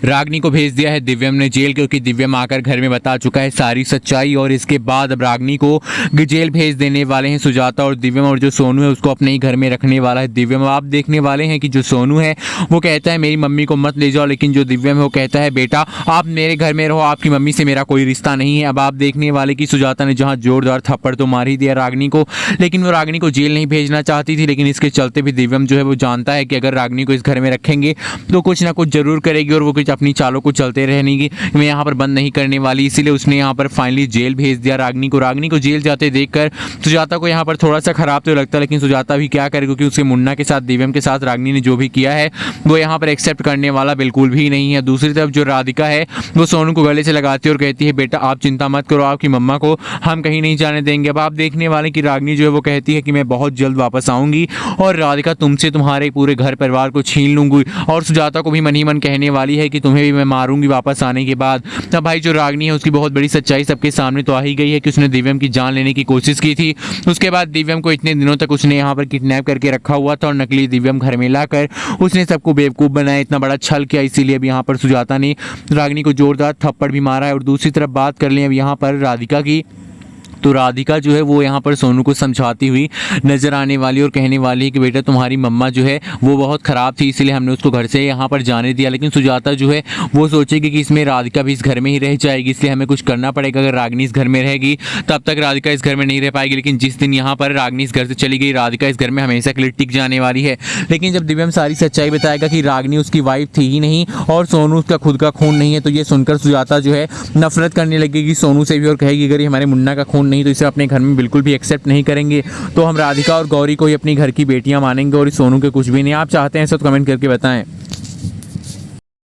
रागिनी को भेज दिया है दिव्यम ने जेल, क्योंकि दिव्यम आकर घर में बता चुका है सारी सच्चाई। और इसके बाद अब रागिनी को जेल भेज देने वाले हैं सुजाता और दिव्यम, और जो सोनू है उसको अपने ही घर में रखने वाला है दिव्यम। आप देखने वाले हैं कि जो सोनू है वो कहता है मेरी मम्मी को मत ले जाओ, लेकिन जो दिव्यम है वो कहता है बेटा आप मेरे घर में रहो, आपकी मम्मी से मेरा कोई रिश्ता नहीं है। अब आप देखने वाले कि सुजाता ने जहाँ जोरदार थप्पड़ तो मार ही दिया रागिनी को, लेकिन वो रागिनी को जेल नहीं भेजना चाहती थी। लेकिन इसके चलते भी दिव्यम जो है वो जानता है कि अगर रागिनी को इस घर में रखेंगे तो कुछ ना कुछ जरूर करेगी और वो कुछ अपनी चालों को चलते रहने की मैं यहाँ पर बंद नहीं करने वाली, इसीलिए उसने यहाँ पर फाइनली जेल भेज दिया रागिनी को। रागिनी को जेल जाते देखकर सुजाता को यहाँ पर थोड़ा सा खराब तो लगता है, लेकिन सुजाता भी क्या करे, क्योंकि उसके मुन्ना के साथ दिव्यम के साथ रागिनी ने जो भी किया है वो यहाँ पर एक्सेप्ट करने वाला बिल्कुल भी नहीं है। दूसरी तरफ जो राधिका है वो सोनू को गले से लगाती है और कहती है बेटा आप चिंता मत करो, आपकी मम्मा को हम कहीं नहीं जाने देंगे। अब आप देखने वाले कि रागिनी जो है वो कहती है कि मैं बहुत जल्द वापस आऊंगी और राधिका तुमसे तुम्हारे पूरे घर परिवार को छीन लूंगी, और सुजाता को भी मन ही मन कहने वाली है कि तुम्हें भी मैं मारूंगी वापस आने के बाद। तब भाई जो रागिनी है उसकी बहुत बड़ी सच्चाई सबके सामने तो आ ही गई है कि उसने दिव्यम की जान लेने की कोशिश की थी। उसके बाद दिव्यम को इतने दिनों तक उसने यहाँ पर किडनैप करके रखा हुआ था और नकली दिव्यम घर में लाकर उसने सबको बेवकूफ़ बनाया, इतना बड़ा छल किया। इसीलिए अब यहाँ पर सुजाता ने रागिनी को जोरदार थप्पड़ भी मारा है। और दूसरी तरफ बात कर लें अब यहाँ पर राधिका की, तो राधिका जो है वो यहाँ पर सोनू को समझाती हुई नजर आने वाली और कहने वाली है कि बेटा तुम्हारी मम्मा जो है वो बहुत ख़राब थी, इसलिए हमने उसको घर से यहाँ पर जाने दिया। लेकिन सुजाता जो है वो सोचेगी कि इसमें राधिका भी इस घर में ही रह जाएगी, इसलिए हमें कुछ करना पड़ेगा। अगर रागिनी इस घर में रहेगी तब तक राधिका इस घर में नहीं रह पाएगी, लेकिन जिस दिन यहाँ पर रागिनी इस घर से चली गई राधिका इस घर में हमेशा के लिए टिक जाने वाली है। लेकिन जब दिव्यम सारी सच्चाई बताएगा कि रागिनी उसकी वाइफ थी ही नहीं और सोनू उसका खुद का खून नहीं है, तो ये सुनकर सुजाता जो है नफरत करने लगेगी सोनू से भी और कहेगी अगर ये हमारे मुन्ना का खून नहीं तो इसे अपने घर में बिल्कुल भी एक्सेप्ट नहीं करेंगे। तो हम राधिका और गौरी को ही अपनी घर की बेटियां मानेंगे और इस सोनू के कुछ भी नहीं। आप चाहते हैं सब कमेंट करके बताएं।